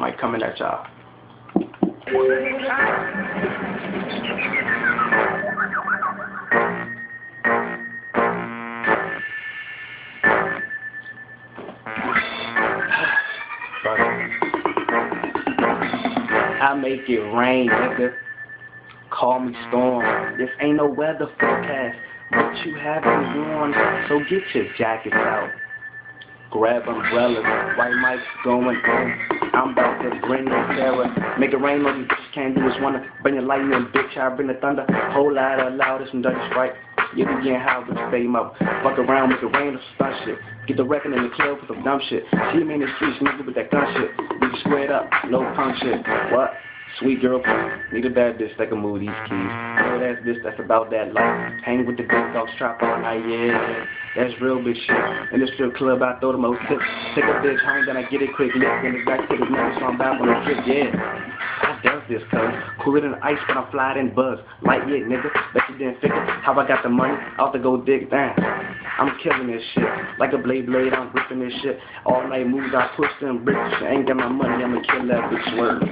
mic coming at y'all. I make it rain, nigga. Call me storm. This ain't no weather forecast, but you haven't worn, so get your jackets out. Grab umbrellas, white Mike's going on. I'm about to bring the terror. Make it rain, all these bitches can't do is wanna bring the lightning, bitch. I bring the thunder. Whole lot of loudest and dirty strike. You be getting high with your fame up. Fuck around, make it rain or stunt shit. Get the record in the club for some dumb shit. See me in the streets, nigga, with that gun shit. We just squared up, no punk shit. What? Sweet girl, need a bad bitch that can move these keys. Know that's this, that's about that life. Hang with the big dogs, trap all night, yeah. That's real big shit. In the strip club, I throw the most tips. Take a bitch home, then I get it quick. Lift in the back to the money, so I'm back on the trip, yeah. I does this, cuz. Cooler than ice when I fly and buzz. Light yet, nigga. Bet you didn't figure how I got the money. Out to go dig, damn. I'm killing this shit. Like a blade, I'm ripping this shit. All night moves, I push them bricks. Ain't got my money, I'ma kill that bitch word.